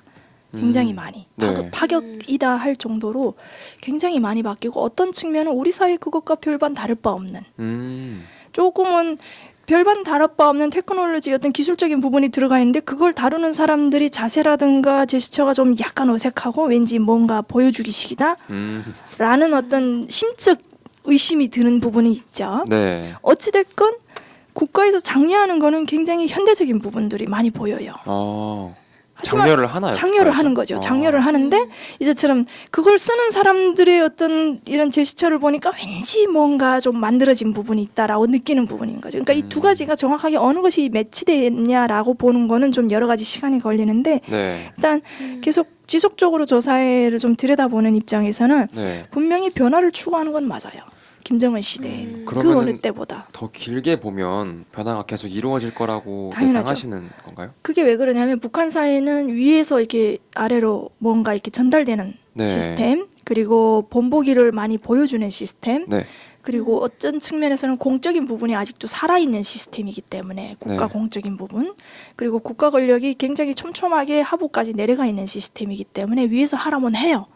굉장히 많이. 네. 파격이다 할 정도로 굉장히 많이 바뀌고 어떤 측면은 우리 사회 그것과 별반 다를 바 없는 조금은 별반 다를 바 없는 테크놀로지 어떤 기술적인 부분이 들어가 있는데 그걸 다루는 사람들이 자세라든가 제스처가 좀 약간 어색하고 왠지 뭔가 보여주기식이다 라는 어떤 심적 의심이 드는 부분이 있죠. 네. 어찌됐건 국가에서 장려하는 거는 굉장히 현대적인 부분들이 많이 보여요. 하지만 장려를 하나요? 장려를 국가에서? 하는 거죠. 장려를 하는데 이제처럼 그걸 쓰는 사람들의 어떤 이런 제스처를 보니까 왠지 뭔가 좀 만들어진 부분이 있다라고 느끼는 부분인 거죠. 그러니까 이 두 가지가 정확하게 어느 것이 매치됐냐라고 보는 거는 좀 여러 가지 시간이 걸리는데 네. 일단 계속 지속적으로 저 사회를 좀 들여다보는 입장에서는 네. 분명히 변화를 추구하는 건 맞아요. 김정은 시대 그 어느 그러면은 때보다. 더 길게 보면 변화가 계속 이루어질 거라고 당연하죠. 예상하시는 건가요? 그게 왜 그러냐면 북한 사회는 위에서 이렇게 아래로 뭔가 이렇게 전달되는 네. 시스템 그리고 본보기를 많이 보여주는 시스템 네. 그리고 어떤 측면에서는 공적인 부분이 아직도 살아있는 시스템이기 때문에 국가 네. 공적인 부분 그리고 국가 권력이 굉장히 촘촘하게 하부까지 내려가 있는 시스템이기 때문에 위에서 하라면 해요.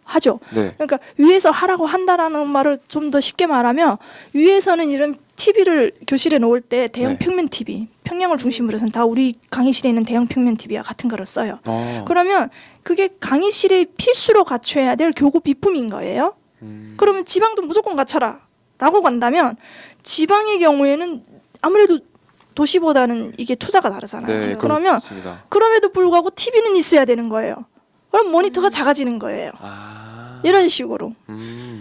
하죠. 네. 그러니까 위에서 하라고 한다라는 말을 좀 더 쉽게 말하면 위에서는 이런 TV를 교실에 놓을 때 대형 네. 평면 TV, 평양을 중심으로 해서는 다 우리 강의실에 있는 대형 평면 TV와 같은 거를 써요. 그러면 그게 강의실에 필수로 갖춰야 될 교구 비품인 거예요. 그러면 지방도 무조건 갖춰라 라고 간다면 지방의 경우에는 아무래도 도시보다는 이게 투자가 다르잖아요. 네, 그러면 그렇습니다. 그럼에도 불구하고 TV는 있어야 되는 거예요. 그럼 모니터가 작아지는 거예요. 이런 식으로.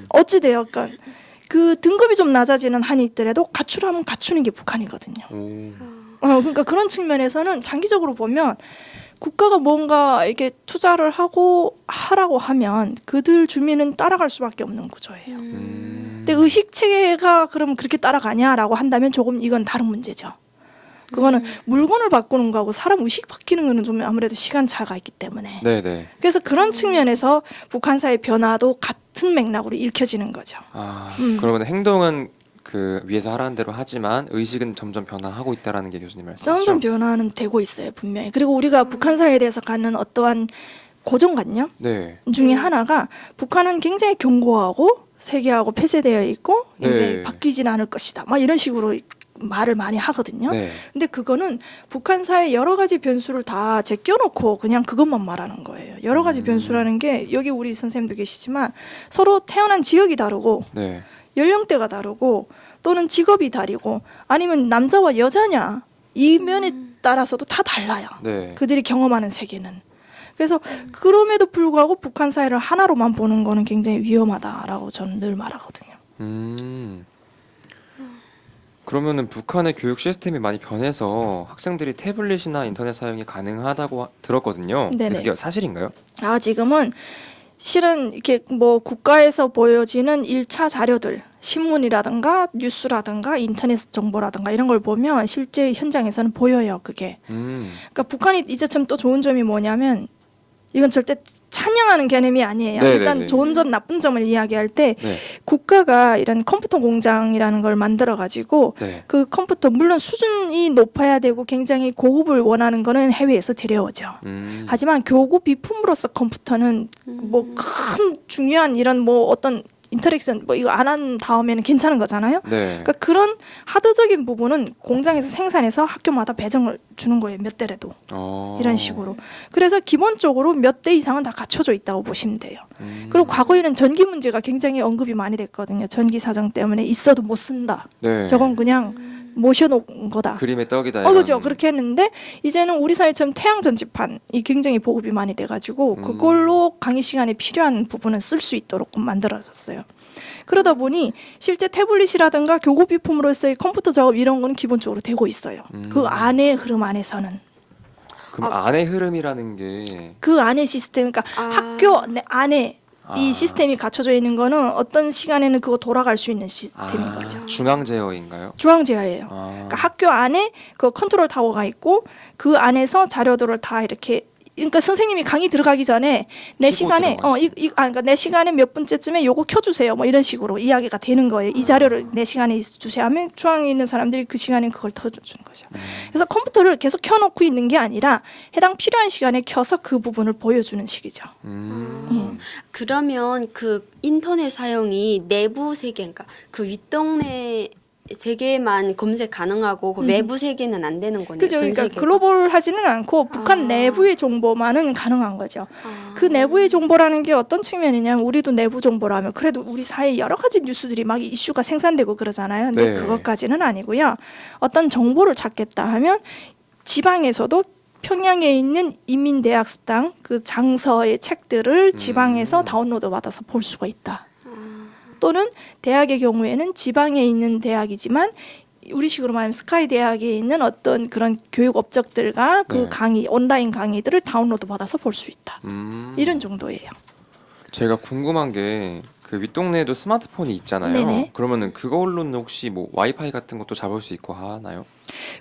어찌되었건 그 등급이 좀 낮아지는 한이 있더라도 갖추라면 갖추는 게 북한이거든요. 그러니까 그런 측면에서는 장기적으로 보면 국가가 뭔가 이렇게 투자를 하라고 하면 그들 주민은 따라갈 수밖에 없는 구조예요. 근데 의식 체계가 그럼 그렇게 따라가냐라고 한다면 조금 이건 다른 문제죠. 그거는 물건을 바꾸는 거하고 사람 의식 바뀌는 거는 좀 아무래도 시간차가 있기 때문에. 네네. 그래서 그런 측면에서 북한 사회 변화도 같은 맥락으로 읽혀지는 거죠. 그러면 행동은 그 위에서 하라는 대로 하지만 의식은 점점 변화하고 있다라는 게 교수님 말씀이시죠? 점점 변화는 되고 있어요, 분명히. 그리고 우리가 북한 사회에 대해서 갖는 어떠한 고정관념 네. 중에 하나가 북한은 굉장히 견고하고 세계하고 폐쇄되어 있고 네. 이제 바뀌진 않을 것이다. 막 이런 식으로 말을 많이 하거든요. 네. 근데 그거는 북한 사회 여러 가지 변수를 다 제껴놓고 그냥 그것만 말하는 거예요. 여러 가지 변수라는 게 여기 우리 선생님도 계시지만 서로 태어난 지역이 다르고 네. 연령대가 다르고 또는 직업이 다르고 아니면 남자와 여자냐 이 면에 따라서도 다 달라요. 네. 그들이 경험하는 세계는. 그래서 그럼에도 불구하고 북한 사회를 하나로만 보는 거는 굉장히 위험하다라고 저는 늘 말하거든요. 그러면은 북한의 교육 시스템이 많이 변해서 학생들이 태블릿이나 인터넷 사용이 가능하다고 들었거든요. 네네. 그게 사실인가요? 지금은 실은 이렇게 뭐 국가에서 보여지는 1차 자료들, 신문이라든가 뉴스라든가 인터넷 정보라든가 이런 걸 보면 실제 현장에서는 보여요, 그게. 그러니까 북한이 이제쯤 또 좋은 점이 뭐냐면 이건 절대 찬양하는 개념이 아니에요. 네네네. 일단 좋은 점, 나쁜 점을 이야기할 때 네. 국가가 이런 컴퓨터 공장이라는 걸 만들어 가지고 네. 그 컴퓨터 물론 수준이 높아야 되고 굉장히 고급을 원하는 거는 해외에서 들여오죠. 하지만 교구 비품으로서 컴퓨터는 뭐 큰 중요한 이런 뭐 어떤 인터랙션 뭐 이거 안 한 다음에는 괜찮은 거잖아요. 네. 그러니까 그런 하드적인 부분은 공장에서 생산해서 학교마다 배정을 주는 거예요. 몇 대라도. 이런 식으로. 그래서 기본적으로 몇 대 이상은 다 갖춰져 있다고 보시면 돼요. 그리고 과거에는 전기 문제가 굉장히 언급이 많이 됐거든요. 전기 사정 때문에 있어도 못 쓴다. 네. 저건 그냥 모셔놓은 거다. 그림의 떡이다. 그렇죠. 이런. 그렇게 했는데 이제는 우리 사회처럼 태양 전지판이 굉장히 보급이 많이 돼가지고 그걸로 강의 시간에 필요한 부분은 쓸 수 있도록 만들어졌어요. 그러다 보니 실제 태블릿이라든가 교구 비품으로서의 컴퓨터 작업 이런 거는 기본적으로 되고 있어요. 그 안의 흐름 안에서는. 그럼 안의 흐름이라는 게 그 안의 시스템, 그러니까 학교 안에 이 시스템이 갖춰져 있는 거는 어떤 시간에는 그거 돌아갈 수 있는 시스템인 거죠. 중앙 제어인가요? 중앙 제어예요. 그러니까 학교 안에 그 컨트롤 타워가 있고 그 안에서 자료들을 다 이렇게 그러니까 선생님이 강의 들어가기 전에 내 시간에 그러니까 내 시간에 몇 분째쯤에 요거 켜주세요. 뭐 이런 식으로 이야기가 되는 거예요. 이 자료를 내 시간에 주세요 하면 중앙에 있는 사람들이 그 시간에 그걸 터주는 거죠. 그래서 컴퓨터를 계속 켜놓고 있는 게 아니라 해당 필요한 시간에 켜서 그 부분을 보여주는 식이죠. 그러면 그 인터넷 사용이 내부 세계, 그러니까 그 윗동네 세계만 검색 가능하고 그 외부 세계는 안 되는 거네요. 그죠. 그러니까 글로벌하지는 않고 북한 내부의 정보만은 가능한 거죠. 그 내부의 정보라는 게 어떤 측면이냐면 우리도 내부 정보라면 그래도 우리 사회에 여러 가지 뉴스들이 막 이슈가 생산되고 그러잖아요. 근데 네. 그것까지는 아니고요. 어떤 정보를 찾겠다 하면 지방에서도 평양에 있는 인민대학습당 그 장서의 책들을 지방에서 다운로드 받아서 볼 수가 있다. 또는 대학의 경우에는 지방에 있는 대학이지만 우리식으로 말하면 스카이 대학에 있는 어떤 그런 교육 업적들과 그 네. 강의 온라인 강의들을 다운로드 받아서 볼 수 있다. 이런 정도예요. 제가 궁금한 게 그 윗동네에도 스마트폰이 있잖아요. 네네. 그러면은 그걸로는 혹시 뭐 와이파이 같은 것도 잡을 수 있고 하나요?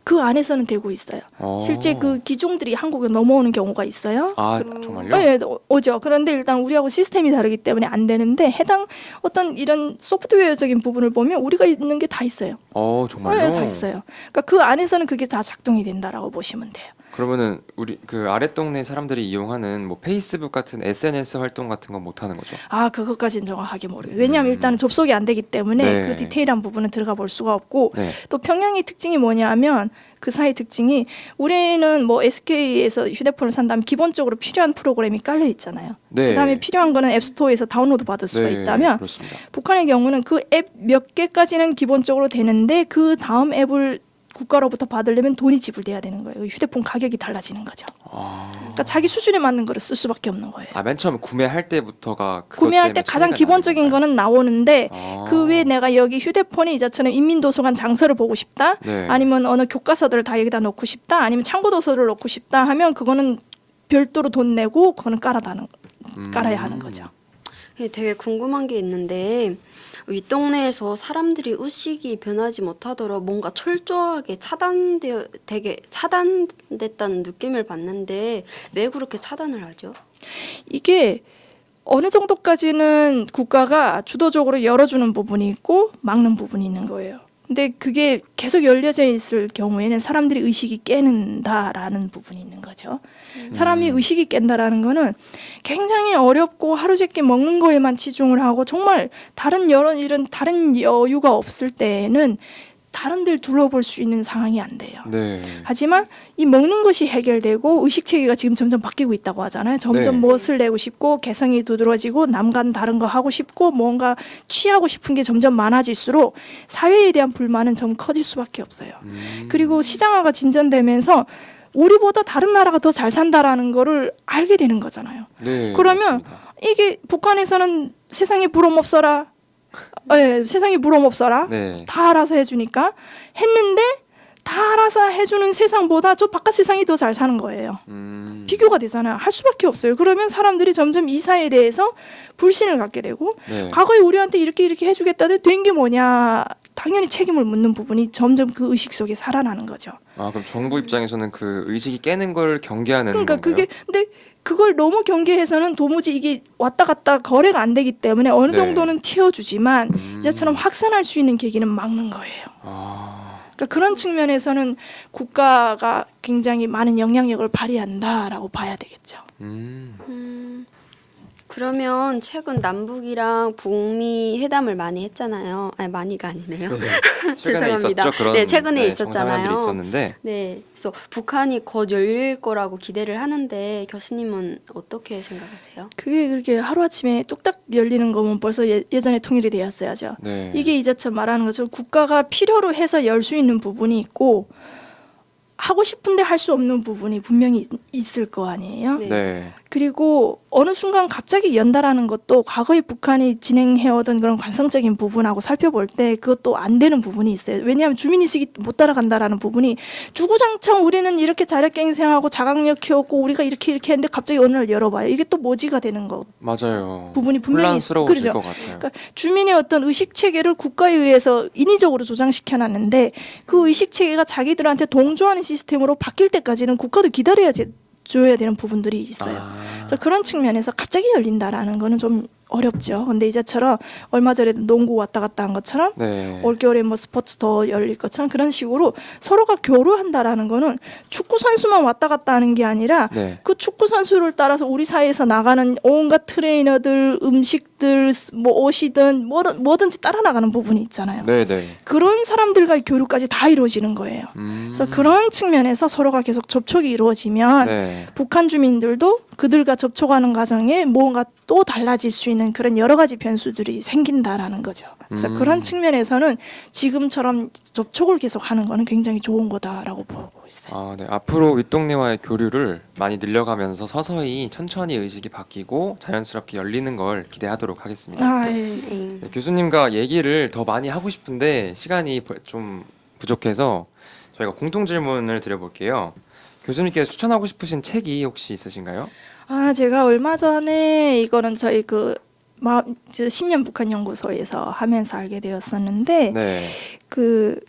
그 안에서는 되고 있어요. 실제 그 기종들이 한국에 넘어오는 경우가 있어요. 정말요? 네, 오죠. 그런데 일단 우리하고 시스템이 다르기 때문에 안 되는데 해당 어떤 이런 소프트웨어적인 부분을 보면 우리가 있는 게 다 있어요. 정말요? 네, 다 있어요. 그러니까 그 안에서는 그게 다 작동이 된다라고 보시면 돼요. 그러면은 우리 그 아랫동네 사람들이 이용하는 뭐 페이스북 같은 SNS 활동 같은 건 못 하는 거죠? 그것까지는 정확하게 모르겠어요. 왜냐하면 일단은 접속이 안 되기 때문에 네. 그 디테일한 부분은 들어가 볼 수가 없고 네. 또 평양의 특징이 뭐냐면 그 사회 특징이 우리는 뭐 SK에서 휴대폰을 산다면 기본적으로 필요한 프로그램이 깔려 있잖아요. 네. 그다음에 필요한 거는 앱스토어에서 다운로드 받을 수가 있다면 그렇습니다. 북한의 경우는 그 앱 몇 개까지는 기본적으로 되는데 그 다음 앱을 국가로부터 받으려면 돈이 지불돼야 되는 거예요. 휴대폰 가격이 달라지는 거죠. 그러니까 자기 수준에 맞는 거를 쓸 수밖에 없는 거예요. 맨 처음 구매할 때부터가 구매할 때 가장 기본적인 거는 나오는데 그 외에 내가 여기 휴대폰에 이자처럼 인민도서관 장서를 보고 싶다. 네. 아니면 어느 교과서들을 다 여기다 넣고 싶다. 아니면 참고도서를 넣고 싶다 하면 그거는 별도로 돈 내고 그거는 깔아야 하는 거죠. 되게 궁금한 게 있는데 윗동네에서 사람들이 의식이 변하지 못하도록 뭔가 철저하게 차단됐다는 느낌을 받는데 왜 그렇게 차단을 하죠? 이게 어느 정도까지는 국가가 주도적으로 열어주는 부분이 있고 막는 부분이 있는 거예요. 근데 그게 계속 열려져 있을 경우에는 사람들이 의식이 깨는다라는 부분이 있는 거죠. 사람이 의식이 깬다라는 거는 굉장히 어렵고 하루 종일 먹는 거에만 치중을 하고 정말 다른 이런 다른 여유가 없을 때에는 다른 데를 둘러볼 수 있는 상황이 안 돼요. 네. 하지만 이 먹는 것이 해결되고 의식 체계가 지금 점점 바뀌고 있다고 하잖아요. 점점 네. 무엇을 내고 싶고 개성이 두드러지고 남과는 다른 거 하고 싶고 뭔가 취하고 싶은 게 점점 많아질수록 사회에 대한 불만은 점 커질 수밖에 없어요. 그리고 시장화가 진전되면서 우리보다 다른 나라가 더 잘 산다라는 거를 알게 되는 거잖아요. 네. 그러면 맞습니다. 이게 북한에서는 세상에 부러움 없어라. 세상에 부러움 없어라. 네. 다 알아서 해주니까 했는데 다 알아서 해주는 세상보다 저 바깥 세상이 더 잘 사는 거예요. 비교가 되잖아요. 할 수밖에 없어요. 그러면 사람들이 점점 이 사회에 대해서 불신을 갖게 되고 네. 과거에 우리한테 이렇게 해주겠다는데 된 게 뭐냐. 당연히 책임을 묻는 부분이 점점 그 의식 속에 살아나는 거죠. 아, 그럼 정부 입장에서는 그 의식이 깨는 걸 경계하는 그러니까 건가요? 그게 근데 그걸 너무 경계해서는 도무지 이게 왔다 갔다 거래가 안 되기 때문에 어느 네. 정도는 튀어주지만 이제처럼 확산할 수 있는 계기는 막는 거예요. 아, 그러니까 그런 측면에서는 국가가 굉장히 많은 영향력을 발휘한다라고 봐야 되겠죠. 그러면 최근 남북이랑 북미 회담을 많이 했잖아요. 아니 많이가 아니네요. 최근에 죄송합니다. 있었죠. 그런 네, 최근에 정상회담들이 있었잖아요. 있었는데 네, 그래서 북한이 곧 열릴 거라고 기대를 하는데 교수님은 어떻게 생각하세요? 그게 그렇게 하루아침에 뚝딱 열리는 거면 벌써 예전에 통일이 되었어야죠. 네. 이게 이제처럼 말하는 것처럼 국가가 필요로 해서 열 수 있는 부분이 있고 하고 싶은데 할 수 없는 부분이 분명히 있을 거 아니에요. 네. 네. 그리고 어느 순간 갑자기 연다라는 것도 과거에 북한이 진행해오던 그런 관성적인 부분하고 살펴볼 때 그것도 안 되는 부분이 있어요. 왜냐하면 주민의식이 못 따라간다라는 부분이 주구장창 우리는 이렇게 자력갱생하고 자각력 키웠고 우리가 이렇게 했는데 갑자기 어느 날 열어봐요. 이게 또 모지가 되는 거 맞아요. 부분이 분명히 혼란스러우실 그러죠. 것 같아요. 그러니까 주민의 어떤 의식 체계를 국가에 의해서 인위적으로 조장시켜 놨는데 그 의식 체계가 자기들한테 동조하는 시스템으로 바뀔 때까지는 국가도 기다려줘야 되는 부분들이 있어요. 그래서 그런 측면에서 갑자기 열린다라는 거는 좀 어렵죠. 근데 이제처럼 얼마 전에도 농구 왔다 갔다 한 것처럼 네. 올겨울에 뭐 스포츠 더 열릴 것처럼 그런 식으로 서로가 교류한다라는 거는 축구 선수만 왔다 갔다 하는 게 아니라 네. 그 축구 선수를 따라서 우리 사회에서 나가는 온갖 트레이너들, 음식들, 뭐 옷이든 뭐든지 따라 나가는 부분이 있잖아요. 네, 네. 그런 사람들과의 교류까지 다 이루어지는 거예요. 그래서 그런 측면에서 서로가 계속 접촉이 이루어지면 네. 북한 주민들도 그들과 접촉하는 과정에 뭔가 또 달라질 수 있는 그런 여러 가지 변수들이 생긴다라는 거죠. 그래서 그런 측면에서는 지금처럼 접촉을 계속하는 거는 굉장히 좋은 거다라고 보고 있어요. 아, 네. 앞으로 윗동네와의 교류를 많이 늘려가면서 서서히 천천히 의식이 바뀌고 자연스럽게 열리는 걸 기대하도록 하겠습니다. 아, 예. 네. 네, 교수님과 얘기를 더 많이 하고 싶은데 시간이 좀 부족해서 저희가 공통 질문을 드려볼게요. 교수님께서 추천하고 싶으신 책이 혹시 있으신가요? 아, 제가 얼마 전에 이거는 저희 그 10년 북한 연구소에서 하면서 알게 되었었는데 네. 그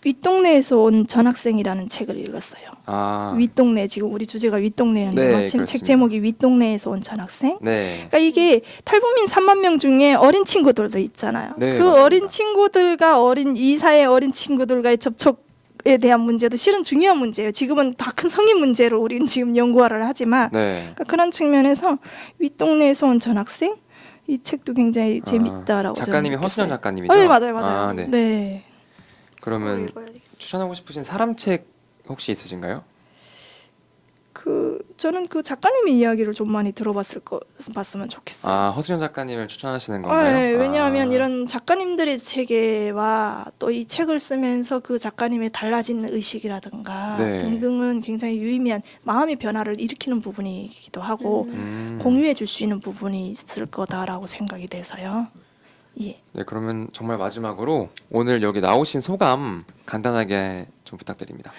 윗동네에서 온 전학생이라는 책을 읽었어요. 아, 윗동네 지금 우리 주제가 윗동네였는데 네, 마침 그렇습니다. 책 제목이 윗동네에서 온 전학생. 네. 그러니까 이게 탈북민 3만 명 중에 어린 친구들도 있잖아요. 네, 그 맞습니다. 어린 친구들과 이 사회 어린 친구들과의 접촉에 대한 문제도 실은 중요한 문제예요. 지금은 다 큰 성인 문제로 우리는 지금 연구를 하지만 네. 그러니까 그런 측면에서 윗동네에서 온 전학생 이 책도 굉장히 재밌다라고 작가님이 저는 허순영 느꼈어요. 작가님이죠? 네, 맞아요. 아, 네. 네. 그러면 읽어야 되겠다. 추천하고 싶으신 사람책 혹시 있으신가요? 저는 그 작가님의 이야기를 좀 많이 봤으면 좋겠어요. 아, 허순영 작가님을 추천하시는 건가요? 네, 왜냐하면 아, 이런 작가님들의 체계와 또 이 책을 쓰면서 그 작가님의 달라진 의식이라든가 네. 등등은 굉장히 유의미한 마음의 변화를 일으키는 부분이기도 하고 음. 공유해 줄 수 있는 부분이 있을 거다라고 생각이 돼서요. 예. 네, 그러면 정말 마지막으로 오늘 여기 나오신 소감 간단하게 좀 부탁드립니다.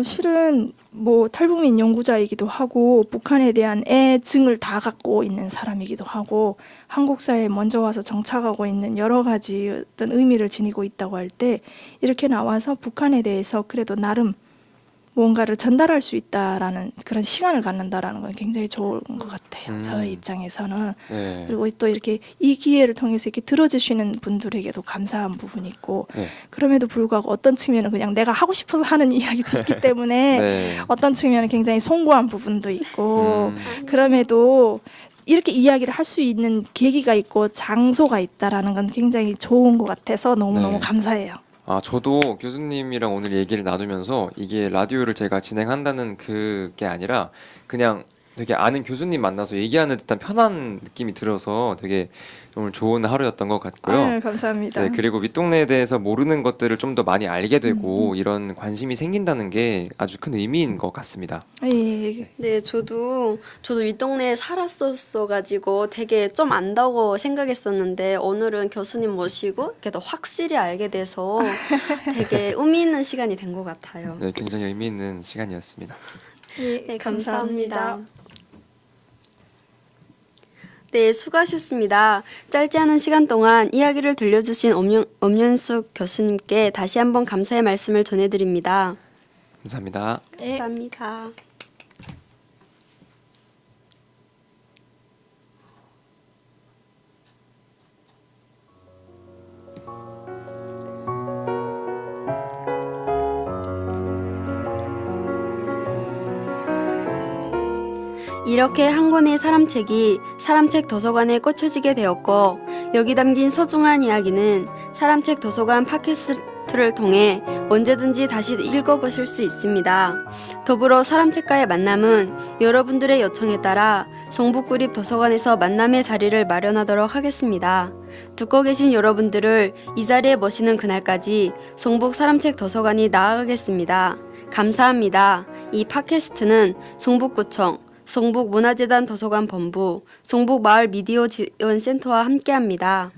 실은 뭐 탈북민 연구자이기도 하고 북한에 대한 애증을 다 갖고 있는 사람이기도 하고 한국 사회에 먼저 와서 정착하고 있는 여러 가지 어떤 의미를 지니고 있다고 할 때 이렇게 나와서 북한에 대해서 그래도 나름 무언가를 전달할 수 있다라는 그런 시간을 갖는다라는 건 굉장히 좋은 것 같아요. 저의 입장에서는. 네. 그리고 또 이렇게 이 기회를 통해서 이렇게 들어주시는 분들에게도 감사한 부분이 있고 네. 그럼에도 불구하고 어떤 측면은 그냥 내가 하고 싶어서 하는 이야기도 있기 때문에 네. 어떤 측면은 굉장히 송구한 부분도 있고 음. 그럼에도 이렇게 이야기를 할 수 있는 계기가 있고 장소가 있다라는 건 굉장히 좋은 것 같아서 너무너무 네. 감사해요. 아, 저도 교수님이랑 오늘 얘기를 나누면서 이게 라디오를 제가 진행한다는 그게 아니라 그냥 되게 아는 교수님 만나서 얘기하는 듯한 편한 느낌이 들어서 되게 오늘 좋은 하루였던 것 같고요. 아유, 감사합니다. 네, 그리고 윗동네에 대해서 모르는 것들을 좀 더 많이 알게 되고 이런 관심이 생긴다는 게 아주 큰 의미인 것 같습니다. 예. 네, 저도 윗동네에 살았었어 가지고 되게 좀 안다고 생각했었는데 오늘은 교수님 모시고 이렇게 더 확실히 알게 돼서 되게 의미 있는 시간이 된 것 같아요. 네, 굉장히 의미 있는 시간이었습니다. 네, 감사합니다. 네, 수고하셨습니다. 짧지 않은 시간 동안 이야기를 들려주신 엄윤숙 교수님께 다시 한번 감사의 말씀을 전해드립니다. 감사합니다. 네. 감사합니다. 이렇게 한 권의 사람책이 사람책 도서관에 꽂혀지게 되었고 여기 담긴 소중한 이야기는 사람책 도서관 팟캐스트를 통해 언제든지 다시 읽어보실 수 있습니다. 더불어 사람책과의 만남은 여러분들의 요청에 따라 성북구립 도서관에서 만남의 자리를 마련하도록 하겠습니다. 듣고 계신 여러분들을 이 자리에 모시는 그날까지 성북 사람책 도서관이 나아가겠습니다. 감사합니다. 이 팟캐스트는 성북구청 성북문화재단 도서관 본부, 성북마을 미디어 지원센터와 함께합니다.